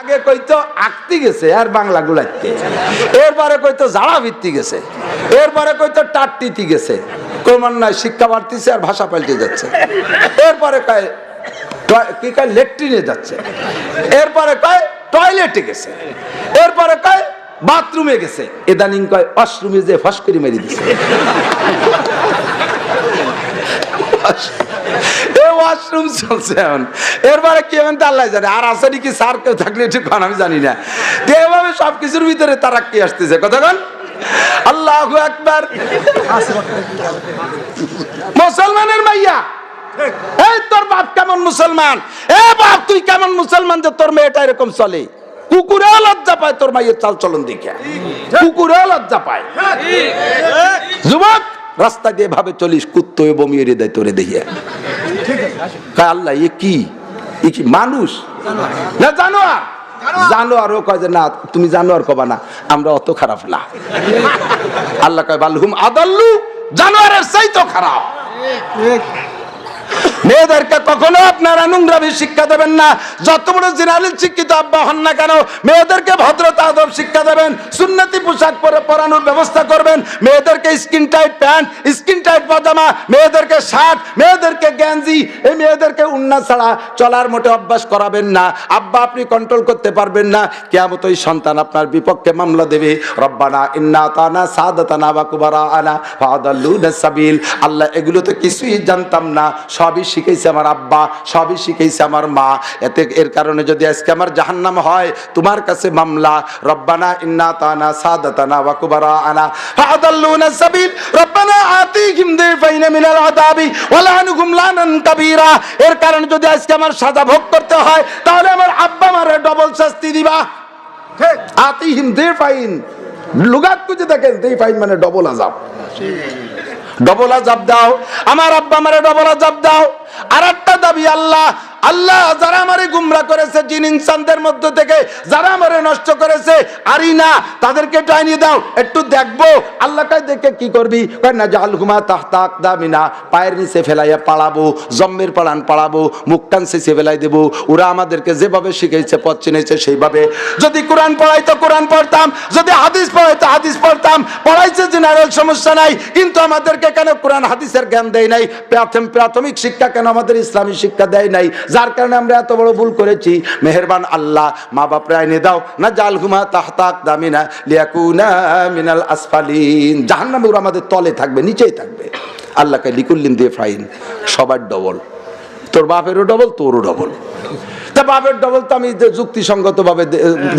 আগে কইতো আঁকতে গেছে আর বাংলা গুলাইতে, এরপরে কইতো জাড়া ভিত্তি গেছে, এরপরে কইতো টাট্টিতি গেছে। ক্রমান্বয়ে শিক্ষা বাড়তিছে আর ভাষা পাল্টে যাচ্ছে। এরপরে কয় কি কয় লেট্রিনে যাচ্ছে, এরপরে কয় টয়লেটে গেছে, এরপরে কয় বাথরুমে গেছে, ইদানিং কয় ওয়াশরুমে যে ফস করে মেরে দিছে। ওয়াশরুম চলছে এখন, এরপরে কি হবেন তা আল্লাহ জানে। আর আছে নাকি স্যার কেউ থাকলে একটু খান, আমি জানি না। তো এভাবে সবকিছুর ভিতরে তারা কি আসতেছে কতক্ষণ। আল্লাহু আকবার। মুসলমানের মাইয়া, এই তোর বাপ কেমন মুসলমান, এ বাপ তুই কেমন মুসলমান যে তোর মেয়েটা এরকম চলে। কুকুরেও লজ্জা পায় তোর মাইয়ের চাল চলন দেখে, কুকুরেও লজ্জা পায়। যুবক রাস্তা দিয়ে ভাবে চলিস, কুত্তো বমিয়ে দেয় তোরে দেখিয়া। আল্লাহ এ কি মানুষ না জানোয়ার? জানোয়ারও কয় যে না তুমি জানোয়ার কবা না, আমরা অত খারাপ না। আল্লাহ কয় বালহুম আদাল্লু, জানোয়ারের চাইতো খারাপ। মেয়েদেরকে কখনো আপনারা নোংরামি শিক্ষা দেবেন না। যত বড় জেনারেল শিক্ষিত আব্বা হন না কেন, মেয়েদেরকে ভদ্রতা আদব শিক্ষা দেবেন, সুন্নতি পোশাক পরে পরানোর ব্যবস্থা করবেন। মেয়েদেরকে skin tight pant, skin tight pyjama, মেয়েদেরকে শার্ট, মেয়েদেরকে গেঞ্জি, এই মেয়েদেরকে উন্না ছাড়া চলার মোটে অভ্যাস করাবেন না। আব্বা আপনি কন্ট্রোল করতে পারবেন না, কিয়ামত ওই সন্তান আপনার বিপক্ষে মামলা দেবে। রব্বানা ইন্না আতানা সাদাতানা ওয়া কুবারানা ফাদাল্লুনা সাবিল। আল্লাহ এগুলো তো কিছুই জানতাম না, সবই শিখাইছে আমার আব্বা, সবই শিখাইছে আমার মা। এর কারণে যদি আজকে আমার জাহান্নাম হয়, তোমার কাছে মামলা। রব্বানা ইন্না আতানা সাদাতানা ওয়া কুবারানা ফাদাল্লুনা সাবিল। রব্বানা আতিহিম দিফাইনা মিনাল আযাবি ওয়া লানহুম লানান কাবীরা। এর কারণে যদি আজকে আমার সাজা ভোগ করতে হয়, তাহলে আমার আব্বা আমারে ডবল শাস্তি দিবা। ঠিক, আতিহিম দিফাইন লুগাত খুঁজে দেখেন, দিফাইন মানে ডবল আযাব। ডবল আযাব দাও, আমার আব্বা আমারে ডবল আযাব দাও। আর একটা দাবি আল্লাহ, আল্লাহ যারা আমারে গুমরা করেছে জিন ইনসানদের মধ্য থেকে, যারা আমারে নষ্ট করেছে আরি না, তাদেরকে টাইনি দাও, একটু দেখবো। আল্লাহ কয় দেখে কি করবি? কয় না জালহুমা তাহতা আকদামিনা, পায়ের নিচে ফেলাইয়া পালাবো, জম্মের পালান পালাবো, মুখ টান শেষে ফেলাই দেবো। ওরা আমাদেরকে যেভাবে শিখাইছে, পথ চিনেছে সেইভাবে। যদি কোরআন পড়াইতো কোরআন পড়তাম, যদি হাদিস পড়াইতো হাদিস পড়তাম। পড়াইছে জেনারেল সমস্যা নাই, কিন্তু আমাদেরকে কেন কোরআন হাদিসের জ্ঞান দেয় নাই? প্রাথমিক শিক্ষা কেন আমাদের ইসলামী শিক্ষা দেয় নাই? যার কারণে আমরা এত বড় ভুল করেছি। মেহেরবান আল্লাহ মা বাপরে আইনে দাও না জালহুমা তাহতা আকদামিনা লিয়াকুনা মিনাল আসফালিন। জাহান্নামে ওরা আমাদের তলে থাকবে, নিচেই থাকবে। আল্লাহকে লিকুল্লিন দিয়ে ফাইন, সবার ডবল। তোর বাপেরও ডবল, তোরও ডবল। তা বাপের ডবল তো আমি যুক্তিসঙ্গত ভাবে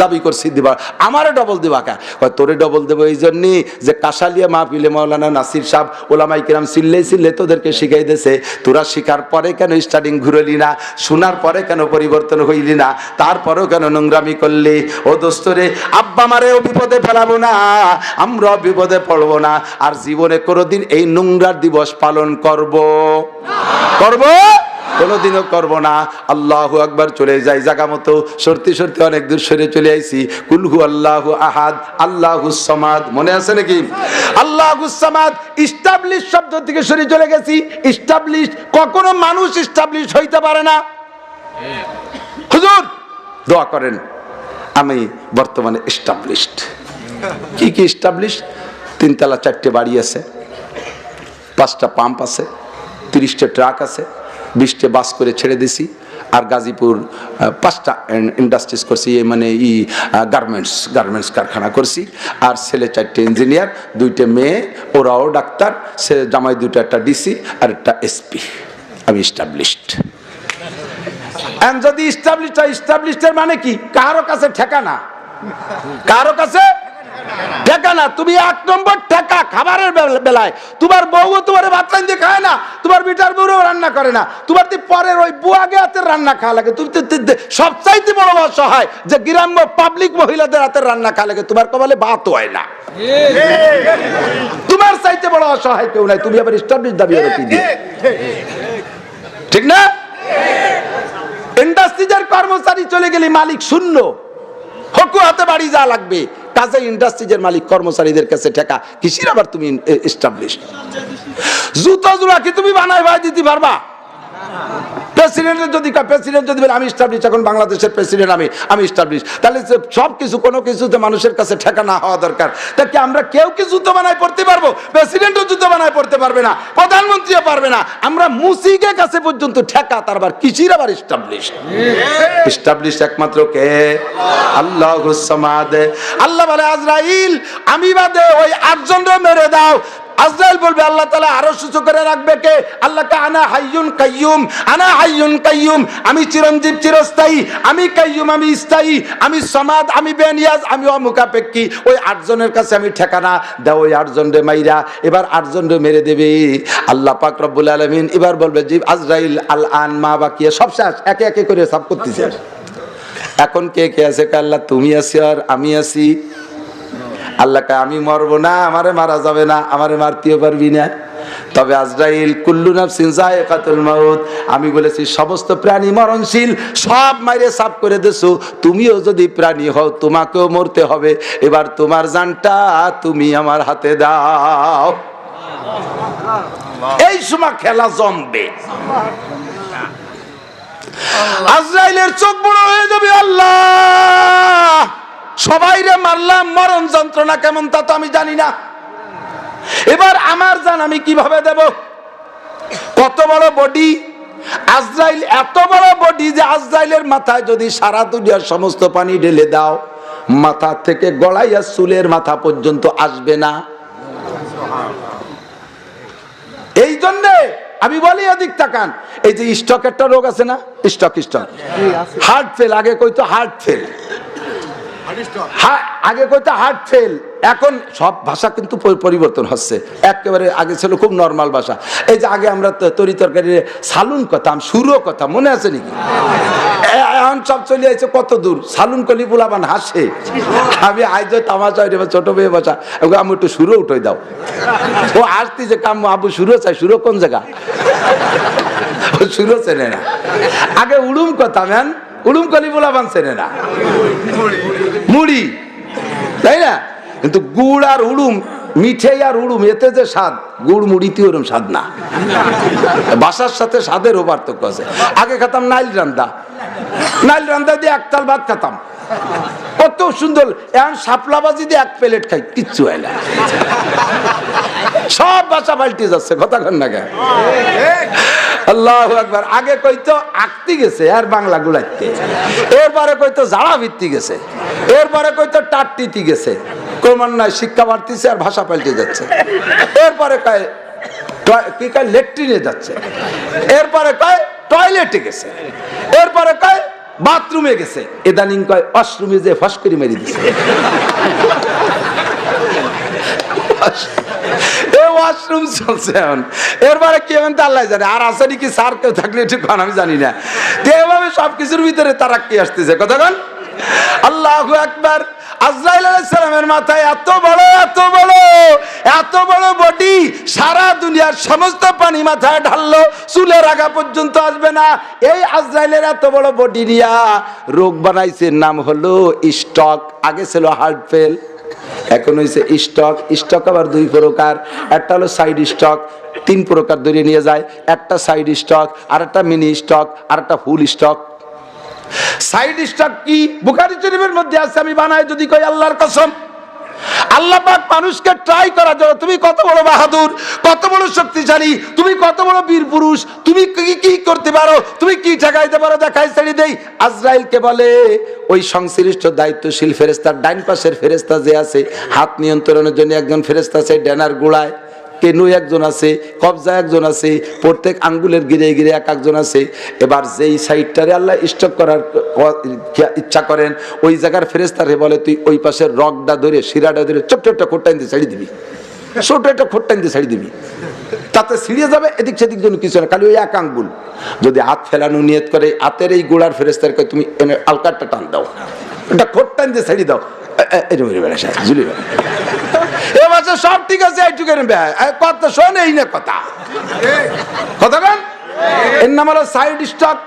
দাবি করছি দিবা, আমারও ডবল দিবা কা? তোরে ডবল দেবো এই জন্যই যে কাশালিয়া মাহফিলে মাওলানা নাসির সাহেব ওলামাই কিরাম চিল্লে তোদেরকে শিখাই দিয়েছে। তোরা শিখার পরে কেন স্টার্টিং ঘুরলি না? শোনার পরে কেন পরিবর্তন হইলি না? তারপরেও কেন নোংরামি করলি? ও দোস্তরে, আব্বা মারেও বিপদে ফেলাবো না, আমরাও বিপদে পড়বো না। আর জীবনে কোনোদিন এই নোংরার দিবস পালন করব কোনোদিনও করবো না। আল্লাহু আকবার। চলে যাই জায়গা মতো, সরতে অনেক দূর সরে চলে আইছি। কুলহু আল্লাহু আহাদ আল্লাহুস সামাদ, মনে আছে নাকি? আল্লাহুস সামাদ ইস্টাবলিশ শব্দ থেকে সরে চলে গেছি। ইস্টাবলিশ, কখনো মানুষ ইস্টাবলিশ হইতে পারে না। হুজুর দোয়া করেন, আমি বর্তমানে এস্টাবলিশড। কি এস্টাবলিশ? 3 তলা 4টে বাড়ি আছে, 5টা পাম্প আছে, 30টা ট্রাক আছে, 20টে বাস করে ছেড়ে দিছি। আর গাজীপুর 5টা ইন্ডাস্ট্রিজ করছি, মানে গার্মেন্টস কারখানা করছি। আর ছেলে 4টে ইঞ্জিনিয়ার, 2টে মেয়ে, ওরাও ডাক্তার। সে জামাই 2টা, একটা ডিসি আর একটা এসপি। আমি এস্টাবলিশড। যদি ইস্টাবলিশডের মানে কি? কারো কাছে ঠেকানা, কারো কাছে ঠেকানা। তুমি 1 নম্বর ঠেকা খাবারের বেলায়। তোমার বউ তোমার ভাত রান্ধতে খায় না, তোমার বিটার বউও রান্না করে না, তোমার পরের ওই বুয়াগে হাতের রান্না খাওয়া লাগে। তুমি সবচাইতে বড় অসহায় যে গ্রাম্য পাবলিক মহিলাদের হাতের রান্না খাওয়া লাগে, তোমার কপালে ভাত হয় না। তোমার চাইতে বড় অসহায় কেউ নাই। তুমি আবার এস্টাবলিশ দাবি কি দিয়ে? ঠিক না? ইন্ডাস্ট্রিজের কর্মচারী চলে গেলে মালিক শূন্য, হকু হাতে বাড়ি যা লাগবে। কাজে ইন্ডাস্ট্রিজের মালিক কর্মচারীদের কাছে ঠেকা, কিসির আবার তুমি এস্টাবলিশ? জুতো জোড়া কি তুমি বানাই ভাই দিতে পারবা? প্রেসিডেন্টের যদি প্রেসিডেন্ট যদি বলে আমি এস্টাবলিশ, এখন বাংলাদেশের প্রেসিডেন্ট আমি এস্টাবলিশ, তাহলে সব কিছু কোনো কিছুতে মানুষের কাছে ঠেকা না হওয়া দরকার। তা কি আমরা কেউ কি যুদ্ধ বানায় পড়তে পারবো? প্রেসিডেন্টও যুদ্ধ বানায় পড়তে পারবে না, প্রধানমন্ত্রীও পারবে না। আমরা মুসিকের কাছে পর্যন্ত ঠেকা, তার আবার কিসির আবার এস্টাবলিশ? এস্টাবলিশ একমাত্র কে? আল্লাহুস সামাদ। আল্লাহ বলে আজরাইল আমি বাদে ওই 8 জনকে মেরে দাও। আজরাইল বলবে আল্লাহ তাআলা আরো সুস্থ করে রাখবে কে? আল্লাহকে আনা হাইয়ুন কাইয়ুম, আনা হাইয়ুন কাইয়ুম, আমি চিরঞ্জীব চিরস্থায়ী, আমি কাইয়ুম আমি স্থায়ী, আমি সমাদ আমি বেনিয়াজ, আমি অমুখাপেক্ষী। ওই 8 জনের কাছে আমি ঠিকানা দাও, ওই 8 জনরে মাইরা এবার 8 জনরে মেরে দেবে আল্লাহ পাক রব্বুল আলামিন। এবার বলবে জি আজরাইল আল আন মা বাকি সব শেষ, একে একে করে সব করতেছে। এখন কে কে আছে? আল্লাহ তুমি আছি আর আমি আছি। আল্লাহকে আমি মরবো না, আমারে মারা যাবে না, আমারে মারতেও পারবি না। তবে আজরাইল কুল্লু নাফসিন যায়কাতুল মাউত, আমি বলেছি সমস্ত প্রাণী মরণশীল, সব মাইরে সাফ করে দেছো। তুমিও যদি প্রাণী হও তোমাকেও মরতে হবে। এবার তোমার জানটা তুমি আমার হাতে দাও। এই সময় খেলা জমবে। আজরাইলের চোখ বড় হয়ে যাবে, আল্লাহ সবাইরে মারলাম, মরণ যন্ত্রণা কেমন তা তো আমি জানি না। এবার আমার জান আমি কিভাবে দেব? কত বড় বডি আজরাইল, এত বড় বডি যে আজরাইলের মাথায় যদি সারা দুনিয়ার সমস্ত পানি ঢেলে দাও, মাথা থেকে গড়াইয়া চুলের মাথা পর্যন্ত আসবে না। এই জন্য আমি বলি এদিক তাকান, এই যে স্টক একটা রোগ আছে না, স্টক হার্ট ফেল, আগে কইতো হার্ট ফেল, আগে কইতো হার্ট ফেল, এখন সব ভাষা কিন্তু পরিবর্তন হচ্ছে। একেবারে আগে ছিল খুব নর্মাল ভাষা। এই যে আগে আমরা তরি তরকারি সালুন কথাম, সুরো কথা মনে আছে নাকি? এখন সব চলে আসছে কত দূর, সালুন কলি বুলাবান হাসে। আমি আইজ তামাশা ছোট মেয়ে বসা, আমি একটু সুরো উঠে দাও। ও আসতি যে কাম আবু সুরো চাই, সুরো কোন জায়গা? ও সুরো চেনে না। আগে উড়ুম কথা ম্যান, উড়ুম কলি বুলাবান চেনে না, মুড়ি, তাই না? কিন্তু গুড় আর উড়ুম, মিঠে আর উড়ুম, এতে যে স্বাদ, গুড় মুড়িতে ওরম স্বাদ না। বাসার সাথে স্বাদেরও পার্থক্য আছে। আগে খেতাম নাইল রান্দা, নাইল রান্দা দিয়ে একতাল ভাত খেতাম, কত সুন্দর। এখন শাপলাবাজি দিয়ে 1 প্লেট খাই, কিচ্ছু হয় না। সব বাসা পাল্টে যাচ্ছে, কথা কন না কেন? আল্লাহু আকবার। আগে কইতো আকতি গেছে আর বাংলা গুলাইতে, এরপরে কইতো জাড়া ভিত্তি গেছে, এরপরে কইতো টাট্টিতি গেছে। ক্রমান্বয়ে শিক্ষা বাড়তিছে আর ভাষা পাল্টে যাচ্ছে। এরপরে কয় কি কয় ল্যাট্রিনে যাচ্ছে, এরপরে কয় টয়লেটে গেছে, এরপরে কয় বাথরুমে গেছে, ইদানিং কয় ওয়াশরুমে যে ফস করে মেরে দিছে। ওয়াশরুম চলছে এখন, এরপরে কি হবেন তা আল্লাহ জানে। আর আসেনি কি স্যার কেউ থাকলে ঠিক আমি জানি না। এভাবে সবকিছুর ভিতরে তারা কি আসতেছে, কতক্ষণ? আল্লাহু আকবার। আজরাইল আলাইহিস সালামের মাথায় এত বড় এত বড় এত বড় বডি, সারা দুনিয়ার সমস্ত পানি মাথায় ঢাললো, চুলের আগা পর্যন্ত আসবে না। এই আজরাইলের এত বড় বডি নিয়া রোগ বানাইছে, নাম হলো স্টক। আগে ছিল হার্ট ফেল, এখন হয়েছে স্টক। স্টক আবার 2 প্রকার, একটা হলো সাইড স্টক, 3 প্রকার ধরে নিয়ে যায়। একটা সাইড স্টক, আর একটা মিনি স্টক, আর একটা ফুল স্টক। সাইড স্টক কি? বুখারী শরীফের মধ্যে আছে, আমি বানাই যদি কই আল্লাহর কসম। আল্লাহ পাক মানুষকে ট্রাই করার জন্য, তুমি কত বড় বাহাদুর, কত বড় শক্তিশালী, তুমি কত বড় বীর পুরুষ, তুমি কি করতে পারো, তুমি কি ঠেকাইতে পারো, দেখাই ছেড়ে দেই। আজরাইলকে বলে ওই সংশ্লিষ্ট দায়িত্বশীল ফেরেশতার ডাইন পাশের ফেরেশতা যে আছে, হাত নিয়ন্ত্রণের জন্য একজন ফেরেশতা আছে ড্যানার গোড়ায়, কেনু একজন আছে, কবজা একজন আছে, প্রত্যেক আঙ্গুলের গিরে গিরে এক একজন আছে। এবার যেই সাইডটারে আল্লাহ স্টক করার ইচ্ছা করেন, ওই জায়গার ফেরেশতারে বলে তুই ওই পাশের রগটা ধরে, শিরাটা ধরে ছোট্ট একটা খোট্টাইন দিয়ে ছাড়ি দিবি, ছোট একটা খোট্টাইন দিয়ে ছাড়ি দিবি, তাতে ছিঁড়ে যাবে, এদিক সেদিক জন্য কিছু না, খালি ওই এক আঙ্গুল। যদি হাত ফেলানো নিয়ত করে, হাতের এই গোড়ার ফেরেশতারকে তুমি এনে আলকারটা টান দাও, এটা খোট্টাইন দিয়ে ছাড়ি দাও, ঝুলি বেড়া সব ঠিক আছে। কথা শোন, এই না কথা, কথা বল। এর নাম হলো সাইড স্টক।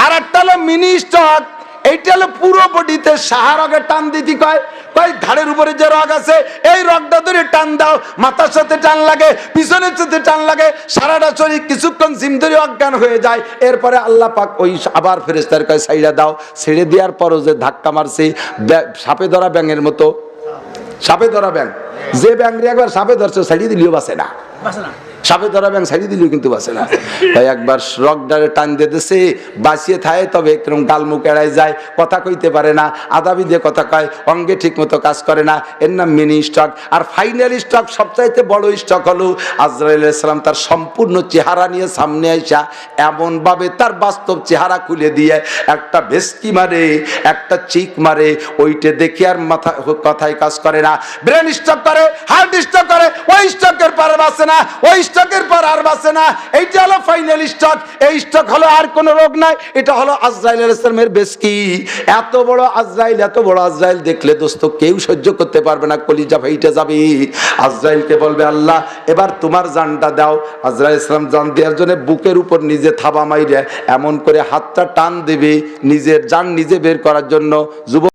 আর একটা হলো মিনি স্টক। এইটা হলো পুরো বডিতে সাহারগে টান দিতে কয়, কয় ধারের উপরে যে রগ আছে এই রগটা ধরে টান দাও, মাথার সাথে টান লাগে, পিছনের সাথে টান লাগে, সারাটা শরীর কিছুক্ষণ জিম ধরে অজ্ঞান হয়ে যায়। এরপরে আল্লাহ পাক ওই আবার ফেরেশতার কয় ছাইড়া দাও, ছেড়ে দেওয়ার পরও যে ধাক্কা মারছে সাপে ধরা ব্যাঙের মতো, সাপে ধরা ব্যাঙ, যে ব্যাঙরে একবার সাপে ধরছে ছাড়িয়ে দিলেও বাঁচে না, সাপে ধরা ব্যাঙ ছাড়িয়ে দিলেও কিন্তু বাঁচে না। তাই একবার রগডারে টান দিতেছে, বাঁচিয়ে থাকে তবে একদম গালমুখ এড়ায় যায়, কথা কইতে পারে না, আদাবি দিয়ে কথা কয়, অঙ্গে ঠিক মতো কাজ করে না, এর নাম মিনি স্টক। আর ফাইনাল স্টক, সবচাইতে বড় স্টক হলো আজরাইল আলাইহিস সালাম তার সম্পূর্ণ চেহারা নিয়ে সামনে আইসা এমন ভাবে তার বাস্তব চেহারা খুলে দিয়ে একটা ভেস্কি মারে, একটা চিক মারে, ওইটা দেখে আর মাথা কথায় কাজ করে না, ব্রেন স্টক করে, হার্ট স্টক করে, ওই স্টকের পর বাঁচে না, ওই স্টকের পর আর বাঁচে না। এইটা হলো ফাইনাল স্টক। এই স্টক হলো আর কোন রোগ নাই, এটা হলো আজরাইল আলাইহিস সালামের ভেস্কি। এত বড় আজরাইল, এত বড় আজরাইল দেখলে দোস্ত কেউ সহ্য করতে পারবে না, কলিজা ফাইটে যাবে। আজরাইলকে বলবে আল্লাহ এবার তোমার জানটা দাও। আজরাইল আলাইহিস সালাম জান দেওয়ার জন্য বুকের উপর নিজে থাবা মাইরে এমন করে হাতটা টান দেবে নিজের জান নিজে বের করার জন্য। যুবক